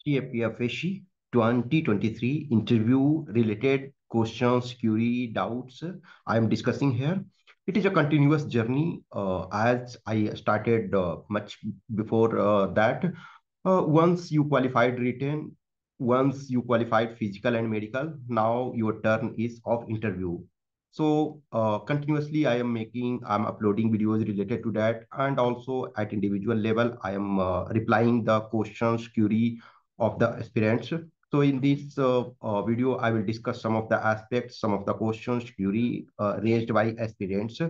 CAPFSC 2023 interview related questions, query, doubts I am discussing here. It is a continuous journey as I started much before that. Once you qualified written, once you qualified physical and medical, now your turn is of interview. So continuously I'm uploading videos related to that, and also at individual level, I am replying the questions, query of the aspirants. So in this video, I will discuss some of the aspects, some of the questions, query raised by aspirants.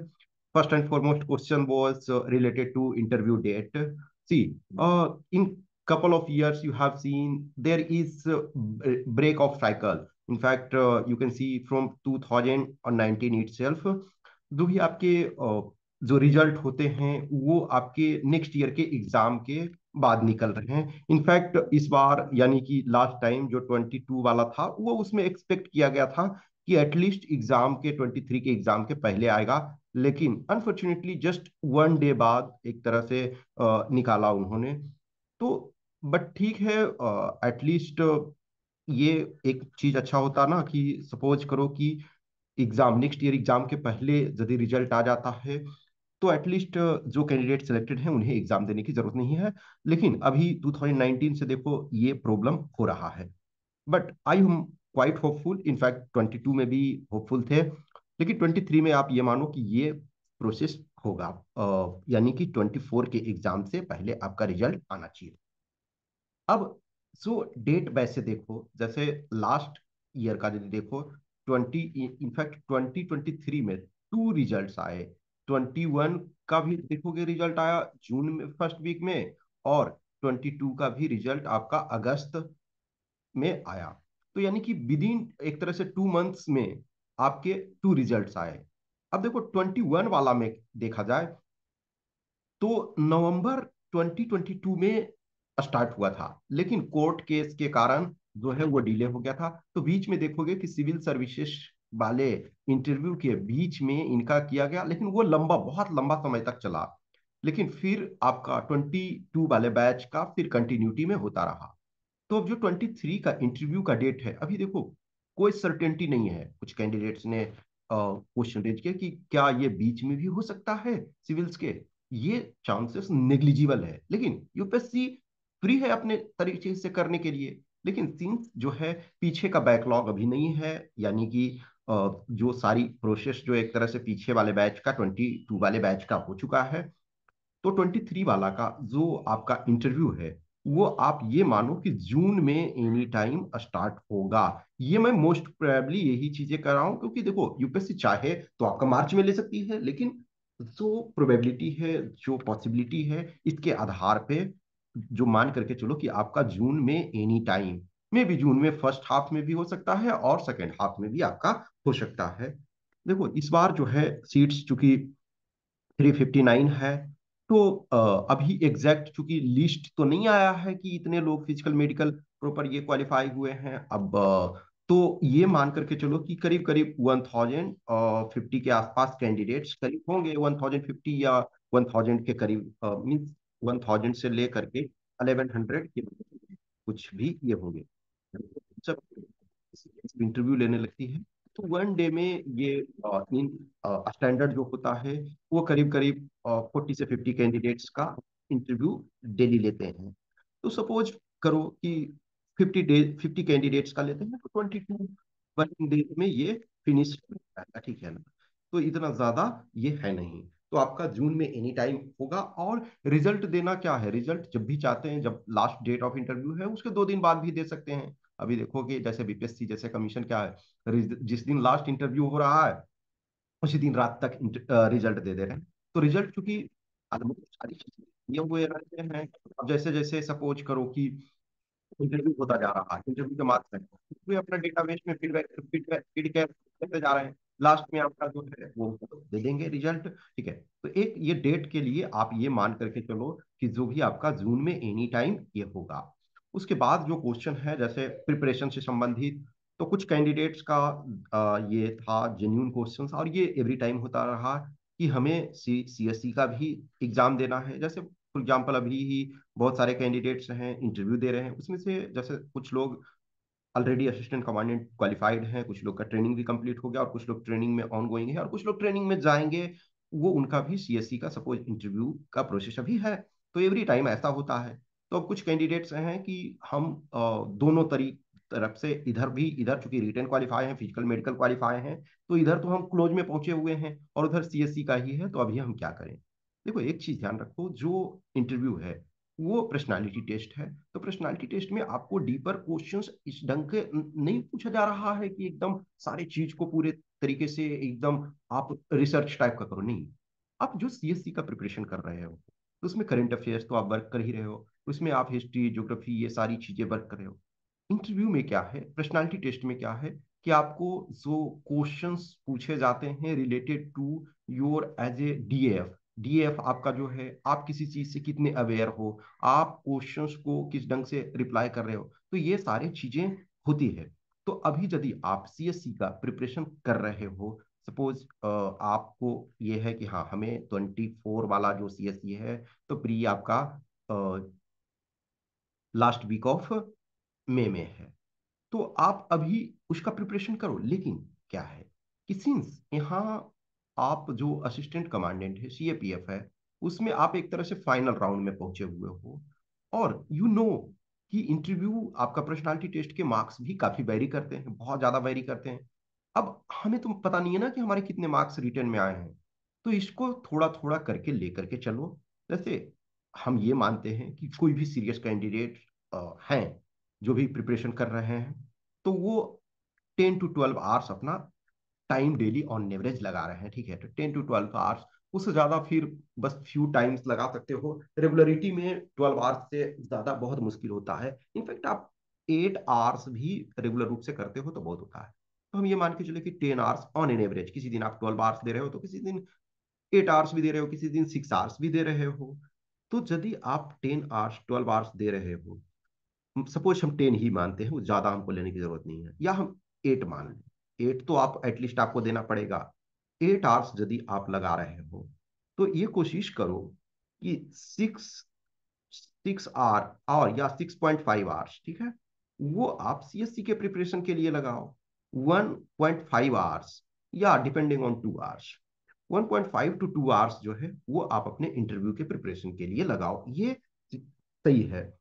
First and foremost question was related to interview date. See, in couple of years, you have seen there is break of cycle. In fact, you can see from 2019 itself, जो भी आपके जो result होते हैं वो आपके next year के exam के बाद निकल रहे हैं। इनफैक्ट इस बार यानी कि लास्ट टाइम जो 22 वाला था वो उसमें एक्सपेक्ट किया गया था कि एटलीस्ट एग्जाम के 23 के एग्जाम के पहले आएगा, लेकिन अनफॉर्चुनेटली जस्ट वन डे बाद एक तरह से निकाला उन्होंने। तो बट ठीक है, एटलीस्ट ये एक चीज अच्छा होता ना कि सपोज करो कि एग्जाम नेक्स्ट ईयर एग्जाम के पहले यदि रिजल्ट आ जाता है तो एटलीस्ट जो कैंडिडेट सिलेक्टेड हैं उन्हें एग्जाम देने की जरूरत नहीं है। लेकिन अभी 2019 से देखो ये प्रॉब्लम हो रहा है। But I am quite hopeful, in fact 22 में भी होपफुल थे, लेकिन 23 में आप ये मानो कि ये प्रोसेस होगा, यानी कि 24 के एग्जाम से पहले आपका रिजल्ट आना चाहिए। अब जो डेट वैसे देखो, जैसे लास्ट ईयर का यदि देखो 20, इनफैक्ट 2023 में टू रिजल्ट्स आए। 21 का भी देखोगे रिजल्ट आया जून में फर्स्ट वीक में, और 22 का भी रिजल्ट आपका अगस्त में आया। तो यानी कि विद इन एक तरह से 2 मंथ्स में आपके टू रिजल्ट्स आए। अब देखो 21 वाला में देखा जाए तो नवंबर 2022 में स्टार्ट हुआ था, लेकिन कोर्ट केस के कारण जो है वो डिले हो गया था। तो बीच में देखोगे कि सिविल सर्विसेज वाले इंटरव्यू के बीच में इनका किया गया, लेकिन वो लंबा बहुत लंबा समय तक चला। लेकिन फिर आपका 22 वाले बैच का फिर कंटिन्यूटी में होता रहा। तो अब जो 23 का इंटरव्यू का डेट है, अभी देखो कोई सर्टेनिटी नहीं है। कुछ कैंडिडेट्स ने क्वेश्चन रेज किया कि क्या ये बीच में भी हो सकता है सिविल्स के। ये चांसेस नेग्लिजिबल है, लेकिन यूपीएससी फ्री है अपने तरीके से करने के लिए। लेकिन सिंस जो है पीछे का बैकलॉग अभी नहीं है, यानी कि जो सारी प्रोसेस जो एक तरह से पीछे वाले बैच का 22 वाले बैच का हो चुका है, तो 23 वाला का जो आपका इंटरव्यू है वो आप ये मानो कि जून में एनी टाइम स्टार्ट होगा। ये मैं मोस्ट प्रोबेबली यही चीजें कर रहा हूं, क्योंकि देखो यूपीएससी चाहे तो आपका मार्च में ले सकती है, लेकिन जो प्रोबेबिलिटी है, जो पॉसिबिलिटी है, इसके आधार पे जो मान करके चलो कि आपका जून में एनी टाइम, मे भी जून में फर्स्ट हाफ में भी हो सकता है और सेकेंड हाफ में भी आपका हो सकता है। देखो इस बार जो है सीट्स चूंकि 359 है, तो अभी एग्जैक्ट चूंकि लिस्ट तो नहीं आया है कि इतने लोग फिजिकल मेडिकल प्रॉपर ये क्वालिफाई हुए हैं। अब तो ये मान करके चलो कि करीब करीब 1050 के आसपास कैंडिडेट्स करीब होंगे, 1050 या 1000 के करीब, मीन्स 1000 से लेकर के 1100 के कुछ भी ये होंगे। सब इंटरव्यू लेने लगती है, तो वन डे में ये इन स्टैंडर्ड जो होता है वो करीब करीब 40 से 50 कैंडिडेट्स का इंटरव्यू डेली लेते हैं। तो सपोज करो कि 50 कैंडिडेट्स का लेते हैं तो 22 वर्किंग डे में ये फिनिश हो जाएगा, ठीक है ना। तो इतना ज्यादा ये है नहीं। तो आपका जून में एनी टाइम होगा। और रिजल्ट देना क्या है, रिजल्ट जब भी चाहते हैं, जब लास्ट डेट ऑफ इंटरव्यू है उसके 2 दिन बाद भी दे सकते हैं। अभी देखोगे जैसे बीपीएससी जैसे कमीशन क्या है, जिस दिन लास्ट इंटरव्यू हो रहा है उसी दिन रात तक रिजल्ट दे दे रहे हैं। तो रिजल्ट चूंकि ऑलमोस्ट सारी चीजें ये हुए रहते हैं। अब जैसे जैसे सपोज करो कि इंटरव्यू होता जा रहा है, इंटरव्यू के मार्क्स हैं, वे अपना डेटाबेस में फीडबैक फीडबैक फीडबैक करते जा रहे हैं। लास्ट में आपका जो है वो दे देंगे रिजल्ट, ठीक है। तो एक ये डेट के लिए आप ये मान करके चलो कि जो भी आपका जून में एनी टाइम ये होगा। उसके बाद जो क्वेश्चन है जैसे प्रिपरेशन से संबंधित, तो कुछ कैंडिडेट्स का ये था जेन्यून क्वेश्चंस, और ये एवरी टाइम होता रहा कि हमें सीएससी का भी एग्जाम देना है। जैसे फॉर एग्जाम्पल अभी ही बहुत सारे कैंडिडेट्स हैं इंटरव्यू दे रहे हैं, उसमें से जैसे कुछ लोग ऑलरेडी असिस्टेंट कमांडेंट क्वालिफाइड हैं, कुछ लोग का ट्रेनिंग भी कंप्लीट हो गया और कुछ लोग ट्रेनिंग में ऑन गोइंग है और कुछ लोग ट्रेनिंग में जाएंगे। वो उनका भी सीएससी का सपोज इंटरव्यू का प्रोसेस अभी है। तो एवरी टाइम ऐसा होता है। तो अब कुछ कैंडिडेट्स हैं कि हम दोनों तरफ से, इधर भी, इधर चूंकि रिटन क्वालिफाई हैं, फिजिकल मेडिकल क्वालिफाई हैं, तो इधर तो हम क्लोज में पहुंचे हुए हैं और उधर सीएससी का ही है, तो अभी हम क्या करें। देखो एक चीज ध्यान रखो, जो इंटरव्यू है वो पर्सनालिटी टेस्ट है। तो पर्सनालिटी टेस्ट में आपको डीपर क्वेश्चंस इस ढंग के नहीं पूछा जा रहा है कि एकदम सारी चीज को पूरे तरीके से एकदम आप रिसर्च टाइप का करो, नहीं। आप जो सीएससी का प्रिपरेशन कर रहे हो तो उसमें करंट अफेयर्स तो आप वर्क कर ही रहे हो, उसमें आप हिस्ट्री ज्योग्राफी ये सारी चीजें वर्क कर रहे हो। इंटरव्यू में क्या है, पर्सनालिटी टेस्ट में क्या है कि आपको जो क्वेश्चंस पूछे जाते हैं related to your age a DF, DF आपका जो है, आप किसी चीज से कितने अवेयर हो, आप क्वेश्चंस को किस ढंग से रिप्लाई कर रहे हो, तो ये सारी चीजें होती है। तो अभी यदि आप सीएससी का प्रिपरेशन कर रहे हो, सपोज आपको ये है कि हाँ हमें 24 वाला जो सीएससी है, तो प्री आपका लास्ट वीक ऑफ मई में है, तो आप अभी उसका प्रिपरेशन करो। लेकिन क्या है कि सिंस यहाँ आप जो असिस्टेंट कमांडेंट है सीएपीएफ है, उसमें आप एक तरह से फाइनल राउंड में पहुंचे हुए हो, और यू नो कि इंटरव्यू आपका पर्सनालिटी टेस्ट के मार्क्स भी काफी वेरी करते हैं, बहुत ज्यादा वेरी करते हैं। अब हमें तो पता नहीं है ना कि हमारे कितने मार्क्स रिटर्न में आए हैं, तो इसको थोड़ा थोड़ा करके लेकर के चलो। जैसे हम ये मानते हैं कि कोई भी सीरियस कैंडिडेट हैं जो भी प्रिपरेशन कर रहे हैं, तो वो 10 to 12 आवर्स अपना टाइम डेली ऑन एवरेज लगा रहे हैं, ठीक है। तो 10 to 12 आवर्स, उससे ज्यादा फिर बस फ्यू टाइम्स लगा सकते हो। रेगुलरिटी में 12 आवर्स से ज्यादा बहुत मुश्किल होता है। इनफैक्ट आप 8 आवर्स भी रेगुलर रूप से करते हो तो बहुत होता है। तो हम ये मान के चले कि 10 आवर्स ऑन एन एवरेज, किसी दिन आप 12 आवर्स दे रहे हो तो किसी दिन 8 आवर्स भी दे रहे हो, किसी दिन 6 आवर्स भी दे रहे हो। तो यदि आप 10 आवर्स 12 आवर्स दे रहे हो, सपोज हम 10 ही मानते हैं, वो ज्यादा हमको लेने की जरूरत नहीं है, या हम 8 मान लें, 8 तो आप एटलीस्ट आपको देना पड़ेगा। 8 आवर्स यदि आप लगा रहे हो, तो ये कोशिश करो कि 6 आवर और या 6.5 आवर्स, ठीक है, वो आप सीएससी के प्रिपरेशन के लिए लगाओ। 1.5 आवर्स या depending on 2 hours, 1.5 to 2 hours जो है वो आप अपने इंटरव्यू के प्रिपरेशन के लिए लगाओ, ये सही है।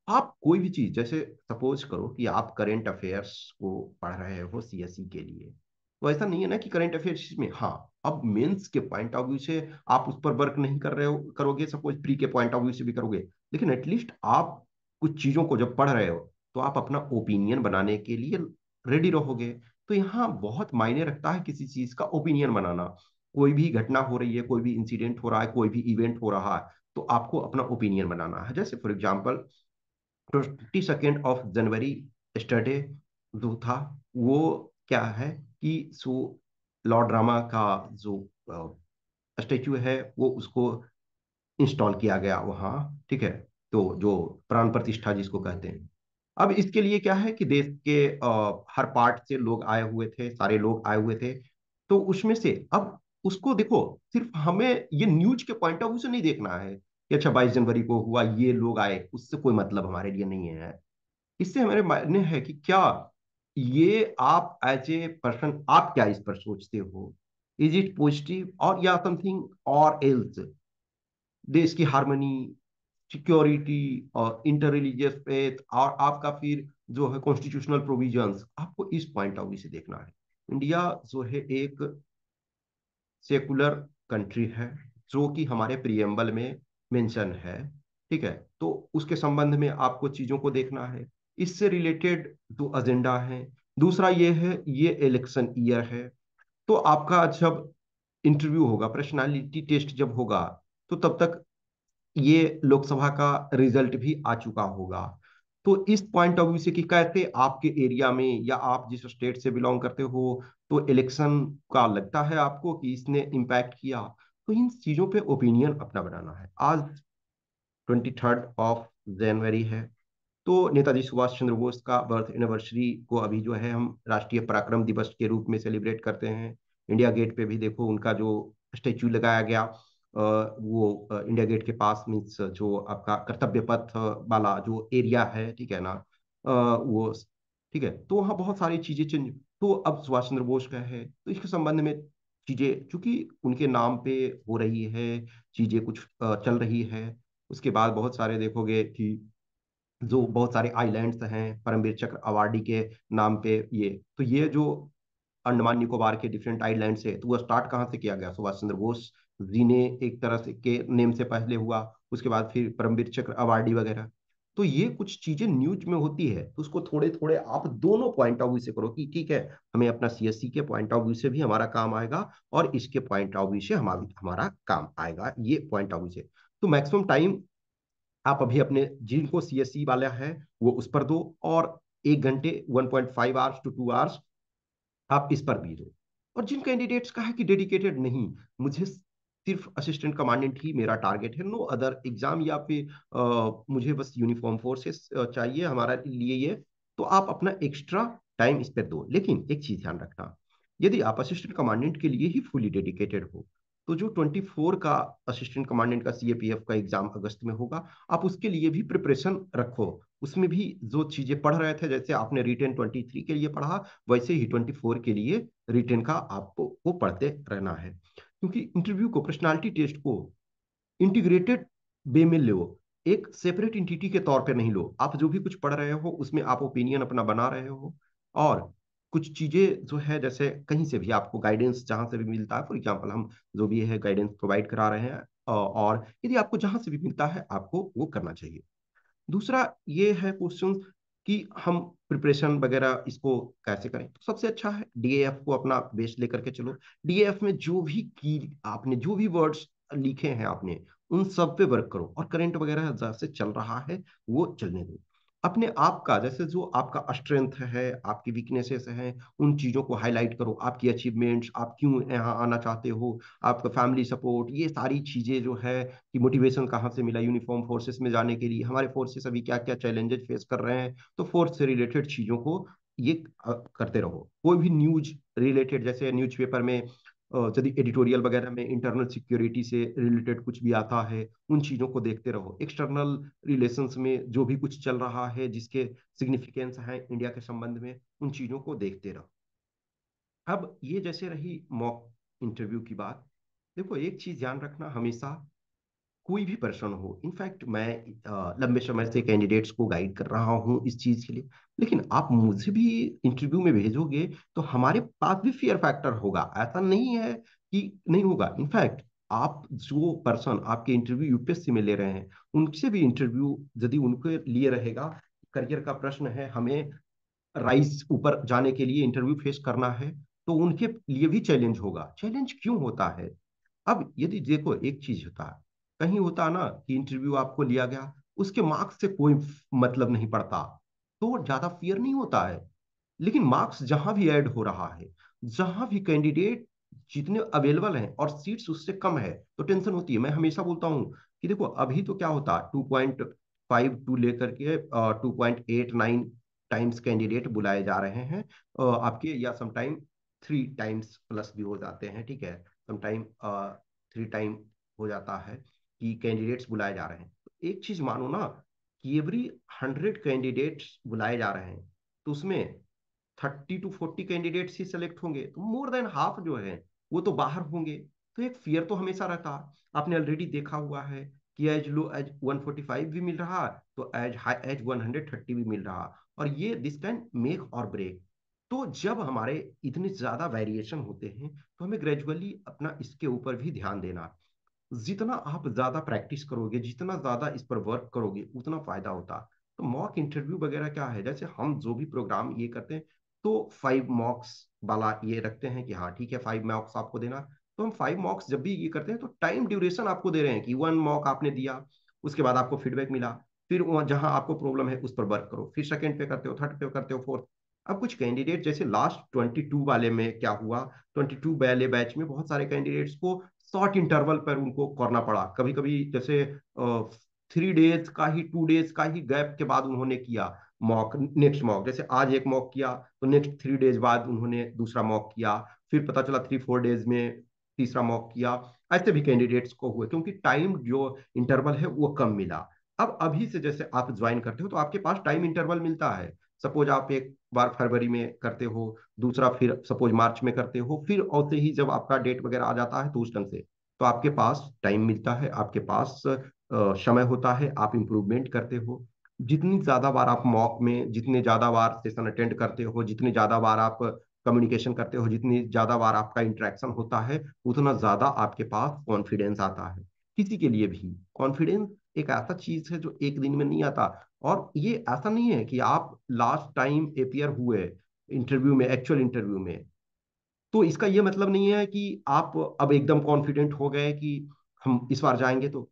आप कोई भी चीज, जैसे सपोज करो कि आप करंट अफेयर्स को पढ़ रहे हो सीएससी के लिए, तो ऐसा नहीं है ना कि करंट अफेयर्स में, हाँ, अब मेंस के पॉइंट ऑफ व्यू से आप उस पर वर्क नहीं कर रहे हो, करोगे, सपोज प्री के पॉइंट ऑफ व्यू से भी करोगे, लेकिन एटलीस्ट आप कुछ चीजों को जब पढ़ रहे हो तो आप अपना ओपिनियन बनाने के लिए रेडी रहोगे। तो यहाँ बहुत मायने रखता है किसी चीज का ओपिनियन बनाना। कोई भी घटना हो रही है, कोई भी इंसिडेंट हो रहा है, कोई भी इवेंट हो रहा है, तो आपको अपना ओपिनियन बनाना है। जैसे फॉर एग्जाम्पल 22 ऑफ जनवरी स्टरडे जो था, वो क्या है कि सो लॉर्ड रामा का जो स्टेच्यू है वो उसको इंस्टॉल किया गया वहाँ, ठीक है। तो जो प्राण प्रतिष्ठा जिसको कहते हैं, अब इसके लिए क्या है कि देश के हर पार्ट से लोग आए हुए थे, सारे लोग आए हुए थे। तो उसमें से अब उसको देखो, सिर्फ हमें ये न्यूज के पॉइंट ऑफ व्यू से नहीं देखना है कि अच्छा 22 जनवरी को हुआ, ये लोग आए, उससे कोई मतलब हमारे लिए नहीं है। इससे हमारे मायने है कि क्या ये आप एज ए पर्सन आप क्या इस पर सोचते हो, इज इट पॉजिटिव और या समथिंग और एल्स। देश की हार्मनी, सिक्योरिटी और इंटर रिलीजियस फेथ, और आपका फिर जो है कॉन्स्टिट्यूशनल प्रोविजंस, आपको इस पॉइंट ऑफ व्यू से देखना है। इंडिया जो है एक सेकुलर कंट्री है, जो कि हमारे प्रियम्बल में मेंशन है, ठीक है। तो उसके संबंध में आपको चीजों को देखना है, इससे रिलेटेड जो एजेंडा है। दूसरा ये है, ये इलेक्शन ईयर है, तो आपका जब इंटरव्यू होगा, पर्सनालिटी टेस्ट जब होगा, तो तब तक ये लोकसभा का रिजल्ट भी आ चुका होगा। तो इस पॉइंट ऑफ व्यू से कि कैसे आपके एरिया में या आप जिस स्टेट से बिलोंग करते हो, तो इलेक्शन का लगता है आपको कि इसने इम्पैक्ट किया, तो इन चीजों पे ओपिनियन अपना बनाना है। आज 23 ऑफ जनवरी है, तो नेताजी सुभाष चंद्र बोस का बर्थ एनिवर्सरी को अभी जो है हम राष्ट्रीय पराक्रम दिवस के रूप में सेलिब्रेट करते हैं। इंडिया गेट पे भी देखो उनका जो स्टेच्यू लगाया गया, वो इंडिया गेट के पास, मीन्स जो आपका कर्तव्य पथ वाला जो एरिया है, ठीक है ना, वो, ठीक है, तो वहाँ बहुत सारी चीजें चेंज। तो अब सुभाष चंद्र बोस का है, तो इसके संबंध में चीजें चूंकि उनके नाम पे हो रही है, चीजें कुछ चल रही है। उसके बाद बहुत सारे देखोगे कि जो बहुत सारे आइलैंड्स हैं परमवीर चक्र अवार्डी के नाम पे, ये जो अंडमान निकोबार के डिफरेंट आइलैंड से, तो वो स्टार्ट कहाँ से किया गया? सुभाष चंद्र बोस जी ने एक तरह से के नेम से पहले हुआ, उसके बाद फिर परमवीर चक्र अवार्डी वगैरह। तो ये कुछ चीजें न्यूज में होती है, तो उसको थोड़े थोड़े आप दोनों पॉइंट ऑफ व्यू से करो कि ठीक है, हमें अपना सीएससी के पॉइंट ऑफ व्यू से भी हमारा काम आएगा, और इसके पॉइंट ऑफ व्यू से हमारा हमारा काम आएगा, ये पॉइंट ऑफ व्यू से। तो मैक्सिमम टाइम आप अभी अपने जिनको सीएससी वाला है वो उस पर दो, और 1 घंटे 1.5 आवर्स टू 2 आवर्स आप इस पर भी दो। और जिन कैंडिडेट्स का है कि डेडिकेटेड नहीं, मुझे सिर्फ असिस्टेंट कमांडेंट ही मेरा टारगेट है, नो अदर एग्जाम, या फिर मुझे बस यूनिफॉर्म फोर्सेस चाहिए हमारा लिए ये, तो आप अपना एक्स्ट्रा टाइम इस पर दो। लेकिन एक चीज ध्यान रखना, यदि आप असिस्टेंट कमांडेंट के लिए ही फुली डेडिकेटेड हो, तो जो 24 का असिस्टेंट कमांडेंट का सीएपीएफ का एग्जाम अगस्त में होगा, आप उसके लिए भी प्रिपरेशन रखो। उसमें भी जो चीजें पढ़ रहे थे, जैसे आपने रिटेन 23 के लिए पढ़ा, वैसे ही 24 के लिए रिटेन का आपको वो पढ़ते रहना है। क्योंकि इंटरव्यू को, पर्सनालिटी टेस्ट को इंटीग्रेटेड वे में लो, एक सेपरेट इंटिटी के तौर पे नहीं लो। आप जो भी कुछ पढ़ रहे हो उसमें आप ओपिनियन अपना बना रहे हो, और कुछ चीजें जो है, जैसे कहीं से भी आपको गाइडेंस जहां से भी मिलता है, फॉर एग्जांपल हम जो भी है गाइडेंस प्रोवाइड करा रहे हैं, और यदि आपको जहां से भी मिलता है आपको वो करना चाहिए। दूसरा ये है क्वेश्चन कि हम प्रिपरेशन वगैरह इसको कैसे करें, तो सबसे अच्छा है डीएएफ को अपना बेस लेकर के चलो। डीएएफ में जो भी की आपने जो भी वर्ड्स लिखे हैं आपने, उन सब पे वर्क करो, और करंट वगैरह जैसे चल रहा है वो चलने दो। अपने आप का, जैसे जो आपका स्ट्रेंथ है, आपकी वीकनेसेस हैं, उन चीजों को हाईलाइट करो, आपकी अचीवमेंट्स, आप क्यों यहाँ आना चाहते हो, आपका फैमिली सपोर्ट, ये सारी चीजें जो है कि मोटिवेशन कहाँ से मिला यूनिफॉर्म फोर्सेस में जाने के लिए, हमारे फोर्सेस अभी क्या क्या चैलेंजेस फेस कर रहे हैं, तो फोर्स से रिलेटेड चीजों को ये करते रहो। कोई भी न्यूज रिलेटेड, जैसे न्यूज़पेपर में यदि एडिटोरियल वगैरह में इंटरनल सिक्योरिटी से रिलेटेड कुछ भी आता है, उन चीजों को देखते रहो। एक्सटर्नल रिलेशंस में जो भी कुछ चल रहा है, जिसके सिग्निफिकेंस है इंडिया के संबंध में, उन चीजों को देखते रहो। अब ये जैसे रही मॉक इंटरव्यू की बात। देखो एक चीज ध्यान रखना हमेशा, कोई भी पर्सन हो, इनफैक्ट मैं लंबे समय से कैंडिडेट्स को गाइड कर रहा हूँ इस चीज के लिए, लेकिन आप मुझे भी इंटरव्यू में भेजोगे तो हमारे पास भी फियर फैक्टर होगा, ऐसा नहीं है कि नहीं होगा। इनफैक्ट आप जो पर्सन आपके इंटरव्यू यूपीएससी में ले रहे हैं, उनसे भी इंटरव्यू यदि उनके लिए रहेगा, करियर का प्रश्न है, हमें राइज ऊपर जाने के लिए इंटरव्यू फेस करना है, तो उनके लिए भी चैलेंज होगा। चैलेंज क्यों होता है? अब यदि देखो एक चीज होता है, कहीं होता है ना कि इंटरव्यू आपको लिया गया, उसके मार्क्स से कोई मतलब नहीं पड़ता, तो ज्यादा फियर नहीं होता है। लेकिन मार्क्स जहां भी ऐड हो रहा है, जहां भी कैंडिडेट जितने अवेलेबल हैं और सीट्स उससे कम है, तो टेंशन होती है। मैं हमेशा बोलता हूँ कि देखो अभी तो क्या होता है, 2.52 लेकर के 2.89 टाइम्स कैंडिडेट बुलाए जा रहे हैं आपके, या समटाइम 3 टाइम्स प्लस भी हो जाते हैं, ठीक है, समटाइम 3 टाइम हो जाता है कि कैंडिडेट्स बुलाए जा रहे हैं। तो एक चीज मानो ना, कि एवरी 100 कैंडिडेट्स बुलाए जा रहे हैं, तो उसमें 30 to 40 कैंडिडेट्स ही सेलेक्ट होंगे, तो मोर देन हाफ जो है वो तो बाहर होंगे। तो एक फियर तो हमेशा रहता। आपने ऑलरेडी देखा हुआ है कि एज लो एज 145 भी मिल रहा, तो एज हाई एज 130 भी मिल रहा, और ये दिस कैन मेक और ब्रेक। तो जब हमारे इतने ज्यादा वेरिएशन होते हैं, तो हमें ग्रेजुअली अपना इसके ऊपर भी ध्यान देना। जितना आप ज्यादा प्रैक्टिस करोगे, जितना ज्यादा इस पर वर्क करोगे, उतना फायदा होता। तो मॉक इंटरव्यू वगैरह क्या है, जैसे हम जो भी प्रोग्राम ये करते हैं, तो 5 मॉक्स वाला ये रखते हैं कि हाँ ठीक है 5 मॉक्स आपको देना। तो हम 5 मॉक्स जब भी ये करते हैं, तो टाइम ड्यूरेशन आपको दे रहे हैं कि 1 मॉक आपने दिया, उसके बाद आपको फीडबैक मिला, फिर वहाँ जहां आपको प्रॉब्लम है उस पर वर्क करो, फिर सेकंड पे करते हो, थर्ड पे करते हो, फोर्थ। अब कुछ कैंडिडेट जैसे लास्ट 22 वाले में क्या हुआ, 22 वाले बैच में बहुत सारे कैंडिडेट्स को शॉर्ट इंटरवल पर उनको करना पड़ा। कभी कभी जैसे 3 डेज का ही, 2 डेज का ही गैप के बाद उन्होंने किया मॉक, नेक्स्ट मॉक, जैसे आज एक मॉक किया तो नेक्स्ट 3 डेज बाद उन्होंने दूसरा मॉक किया, फिर पता चला 3-4 डेज में तीसरा मॉक किया। ऐसे भी कैंडिडेट्स को हुए, क्योंकि टाइम जो इंटरवल है वो कम मिला। अब अभी से जैसे आप ज्वाइन करते हो तो आपके पास टाइम इंटरवल मिलता है। सपोज आप एक बार फरवरी में करते हो, दूसरा फिर सपोज मार्च में करते हो, फिर और से ही जब आपका डेट वगैरह आ जाता है तो उस ढंग से तो आपके पास टाइम मिलता है, आपके पास समय होता है, आप इम्प्रूवमेंट करते हो। जितनी ज्यादा बार आप मॉक में, जितने ज्यादा बार सेशन अटेंड करते हो, जितनी ज्यादा बार आप कम्युनिकेशन करते हो, जितनी ज्यादा बार आपका इंटरेक्शन होता है, उतना ज्यादा आपके पास कॉन्फिडेंस आता है। किसी के लिए भी कॉन्फिडेंस एक ऐसा चीज है जो एक दिन में नहीं आता। और ये ऐसा नहीं है कि आप लास्ट टाइम अपियर हुए इंटरव्यू में, एक्चुअल इंटरव्यू में, तो इसका ये मतलब नहीं है कि आप अब एकदम कॉन्फिडेंट हो गए कि हम इस बार जाएंगे तो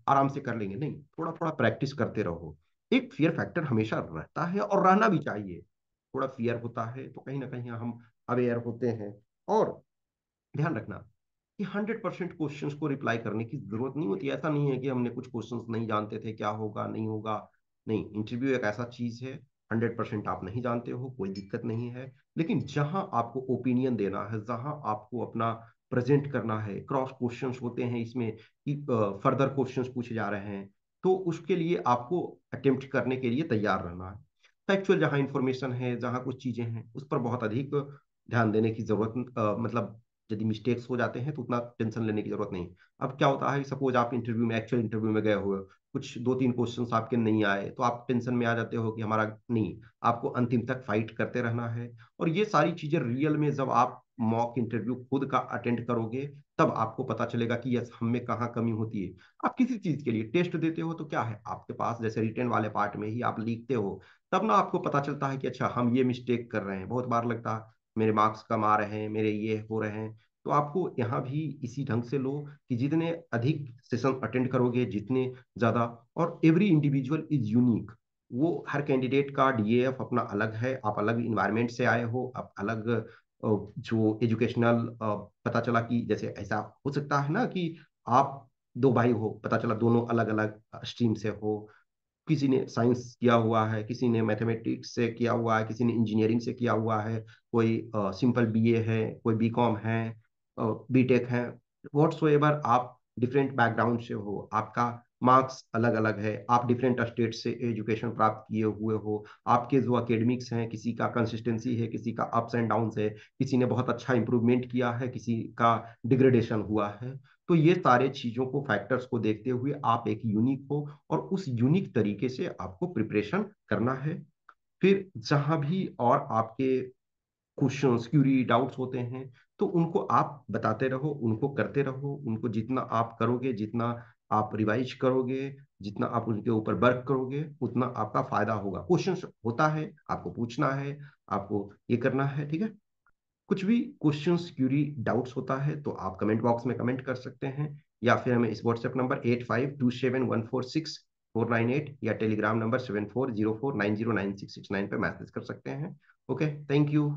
आराम से कर लेंगे। नहीं, थोड़ा थोड़ा प्रैक्टिस करते रहो। एक फियर फैक्टर हमेशा रहता है और रहना भी चाहिए। थोड़ा फियर होता है तो कहीं ना कहीं हम अवेयर होते हैं। और ध्यान रखना कि 100% क्वेश्चंस को रिप्लाई करने की जरूरत नहीं होती। ऐसा नहीं है कि हमने कुछ क्वेश्चंस नहीं जानते थे, क्या होगा नहीं होगा। नहीं, इंटरव्यू एक ऐसा चीज है, 100% आप नहीं जानते हो, कोई दिक्कत नहीं है। लेकिन जहां आपको ओपिनियन देना है, जहां आपको अपना प्रेजेंट करना है, क्रॉस क्वेश्चंस होते हैं इसमें कि फर्दर क्वेश्चंस पूछे जा रहे हैं, तो उसके लिए आपको अटेम्प्ट करने के लिए तैयार रहना है। फैक्चुअल जहाँ इंफॉर्मेशन है, जहाँ कुछ चीजें हैं, उस पर बहुत अधिक ध्यान देने की जरूरत, मतलब यदि मिस्टेक्स हो जाते हैं तो उतना टेंशन लेने की जरूरत नहीं। अब क्या होता है, सपोज आप इंटरव्यू में, एक्चुअल इंटरव्यू में गए हुए, कुछ दो तीन क्वेश्चंस आपके नहीं आए तो आप टेंशन में आ जाते हो कि हमारा नहीं। आपको अंतिम तक फाइट करते रहना है। और ये सारी चीजें रियल में जब आप मॉक इंटरव्यू खुद का अटेंड करोगे, तब आपको पता चलेगा कि यस, हम में कहाँ कमी होती है। आप किसी चीज के लिए टेस्ट देते हो तो क्या है आपके पास, जैसे रिटेन वाले पार्ट में ही आप लिखते हो, तब ना आपको पता चलता है कि अच्छा हम ये मिस्टेक कर रहे हैं। बहुत बार लगता है मेरे मार्क्स कम आ रहे हैं, मेरे ये हो रहे हैं। तो आपको यहाँ भी इसी ढंग से लो कि जितने अधिक सेशन अटेंड करोगे, जितने ज्यादा, और एवरी इंडिविजुअल इज यूनिक। वो हर कैंडिडेट का डीएएफ अपना अलग है। आप अलग इन्वायरमेंट से आए हो, आप अलग जो एजुकेशनल, पता चला कि जैसे ऐसा हो सकता है ना कि आप दो भाई हो, पता चला दोनों अलग अलग स्ट्रीम से हो। किसी ने साइंस किया हुआ है, किसी ने मैथमेटिक्स से किया हुआ है, किसी ने इंजीनियरिंग से किया हुआ है, कोई सिंपल बीए है, कोई बीकॉम है, बीटेक है। व्हाट्सोएवर आप डिफरेंट बैकग्राउंड से हो, आपका मार्क्स अलग अलग है, आप डिफरेंट स्टेट से एजुकेशन प्राप्त किए हुए हो, आपके जो अकेडमिक्स हैं, किसी का कंसिस्टेंसी है, किसी का अप्स एंड डाउन है, किसी ने बहुत अच्छा इंप्रूवमेंट किया है, किसी का डिग्रेडेशन हुआ है। तो ये सारे चीजों को, फैक्टर्स को देखते हुए आप एक यूनिक हो, और उस यूनिक तरीके से आपको प्रिपरेशन करना है। फिर जहां भी और आपके क्वेश्चंस, क्यूरी, डाउट्स होते हैं, तो उनको आप बताते रहो, उनको करते रहो। उनको जितना आप करोगे, जितना आप रिवाइज करोगे, जितना आप उनके ऊपर वर्क करोगे, उतना आपका फायदा होगा। क्वेश्चंस होता है, आपको पूछना है, आपको ये करना है, ठीक है। कुछ भी क्वेश्चंस, क्यूरी, डाउट्स होता है तो आप कमेंट बॉक्स में कमेंट कर सकते हैं, या फिर हमें इस व्हाट्सएप नंबर 8527146498 या टेलीग्राम नंबर 7404909669 पे मैसेज कर सकते हैं। Okay, thank you.